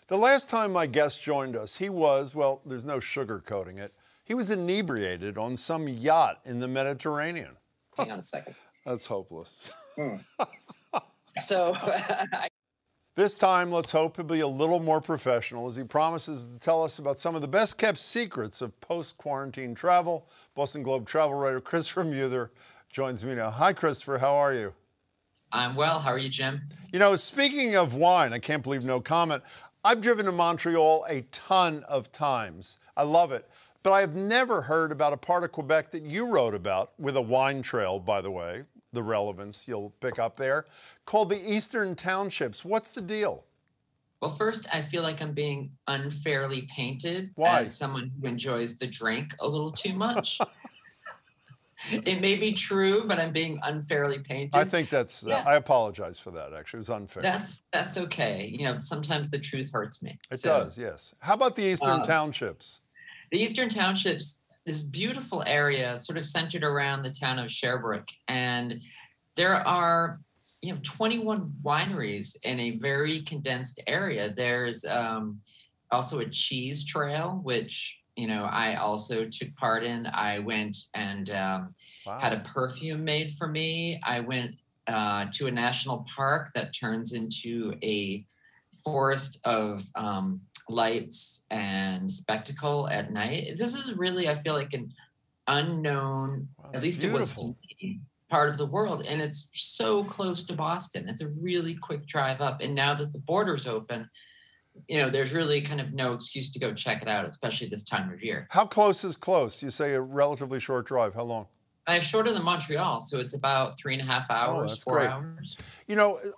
The last time my guest joined us, he was, well, there's no sugarcoating it, he was inebriated on some yacht in the Mediterranean. Hang on a second. That's hopeless. So, This time, let's hope he'll be a little more professional as he promises to tell us about some of the best-kept secrets of post-quarantine travel. Boston Globe travel writer Christopher Muther joins me now. Hi, Christopher. How are you? I'm well. How are you, Jim? You know, speaking of wine, I can't believe no comment. I've driven to Montreal a ton of times. I love it. But I have never heard about a part of Quebec that you wrote about, with a wine trail, by the way, the relevance you'll pick up there, called the Eastern Townships. What's the deal? Well, first, I feel like I'm being unfairly painted Why? as someone who enjoys the drink a little too much. It may be true, but I'm being unfairly painted. I think that's, I apologize for that, actually. It was unfair. That's okay. You know, sometimes the truth hurts me. It does, yes. How about the Eastern Townships? The Eastern Townships, this beautiful area sort of centered around the town of Sherbrooke. And there are, 21 wineries in a very condensed area. There's also a cheese trail, which, I also took part in. I went and had a perfume made for me. I went to a national park that turns into a forest of lights and spectacle at night. This is really, I feel like, an unknown, at least beautiful. It was part of the world. And it's so close to Boston. It's a really quick drive up. And now that the border's open, there's really kind of no excuse to go check it out, especially this time of year. How close is close? You say a relatively short drive. How long? I'm shorter than Montreal, so it's about 3.5 hours, that's 4 great. hours.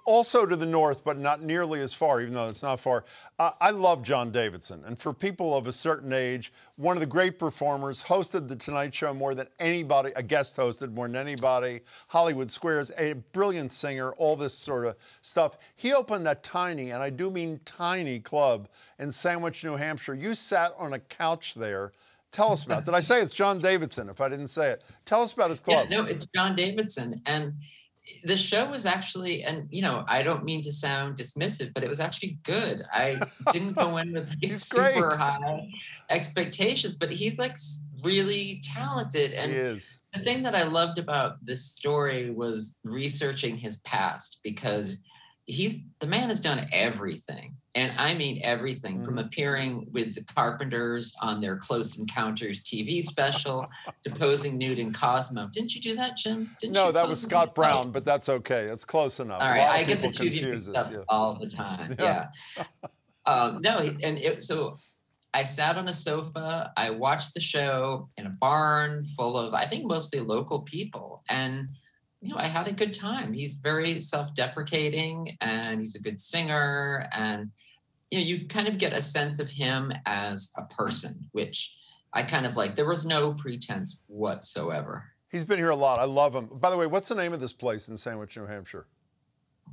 Also to the north, but not nearly as far, even though it's not far. I love John Davidson. And for people of a certain age, one of the great performers, hosted The Tonight Show more than anybody, a guest hosted more than anybody, Hollywood Squares, a brilliant singer, all this sort of stuff. He opened a tiny, and I do mean tiny, club in Sandwich, New Hampshire. You sat on a couch there. Tell us about it. Did I say it's John Davidson, if I didn't say it? Tell us about his club. Yeah, no, it's John Davidson. And the show was actually, and, I don't mean to sound dismissive, but it was actually good. I didn't go in with super high expectations, but he's like really talented. And he is. The thing that I loved about this story was researching his past, because the man has done everything. And I mean everything, from appearing with the Carpenters on their Close Encounters TV special to posing nude in Cosmo. Didn't you do that, Jim? No, that was Scott Brown, but that's okay. That's close enough. All right, I get the two confuse stuff all the time. Yeah. So I sat on a sofa. I watched the show in a barn full of, I think, mostly local people. And I had a good time. He's very self-deprecating, and he's a good singer. And, you kind of get a sense of him as a person, which I kind of like. There was no pretense whatsoever. He's been here a lot. I love him. By the way, what's the name of this place in Sandwich, New Hampshire?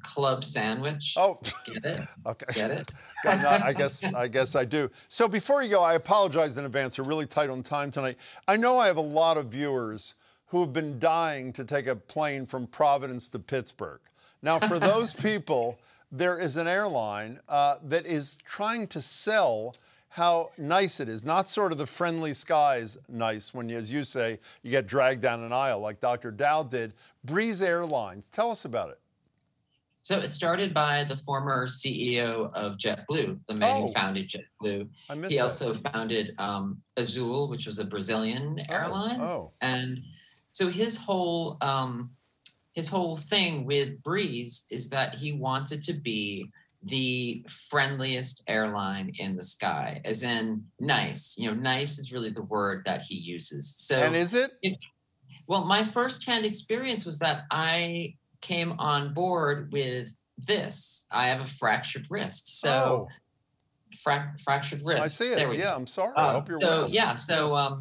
Club Sandwich. Oh. Get it? Okay. Get it? I guess I do. So before you go, I apologize in advance. We're really tight on time tonight. I know I have a lot of viewers who have been dying to take a plane from Providence to Pittsburgh. Now, for those people, there is an airline that is trying to sell how nice it is. Not sort of the friendly skies nice when, as you say, you get dragged down an aisle like Dr. Braude did. Breeze Airlines. Tell us about it. So it started by the former CEO of JetBlue, the man who founded JetBlue. He also founded Azul, which was a Brazilian airline. And so his whole thing with Breeze is that he wants it to be the friendliest airline in the sky, as in nice. Nice is really the word that he uses. So, and is it? Well, my firsthand experience was that I came on board with this. I have a fractured wrist. So fractured wrist. I see it. Yeah, I'm sorry. I hope you're well. Yeah. So,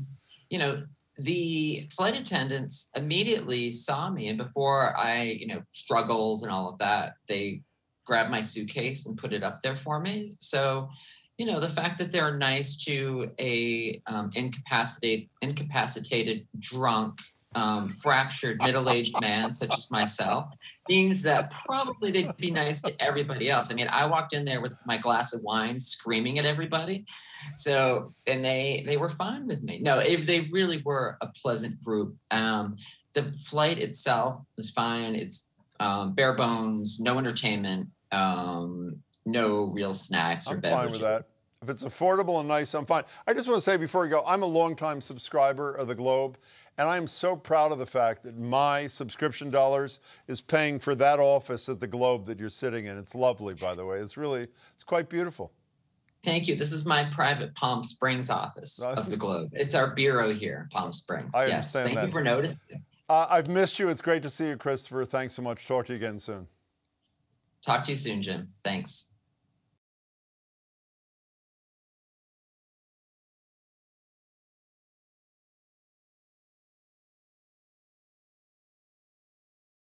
the flight attendants immediately saw me, and before I, struggled and all of that, they grabbed my suitcase and put it up there for me. So, the fact that they're nice to a incapacitated drunk fractured middle-aged man such as myself means that probably they'd be nice to everybody else. I mean, I walked in there with my glass of wine screaming at everybody. So, and they were fine with me. No, if they really were a pleasant group. The flight itself was fine. It's bare bones, no entertainment, no real snacks or beverages. I'm fine with that. If it's affordable and nice, I'm fine. I just want to say before we go, I'm a longtime subscriber of the Globe, and I'm so proud of the fact that my subscription dollars is paying for that office at the Globe that you're sitting in. It's lovely, by the way. It's quite beautiful. Thank you. This is my private Palm Springs office of the Globe. It's our bureau here, Palm Springs. I understand that. Thank you for noticing. I've missed you. It's great to see you, Christopher. Thanks so much. Talk to you again soon. Talk to you soon, Jim. Thanks.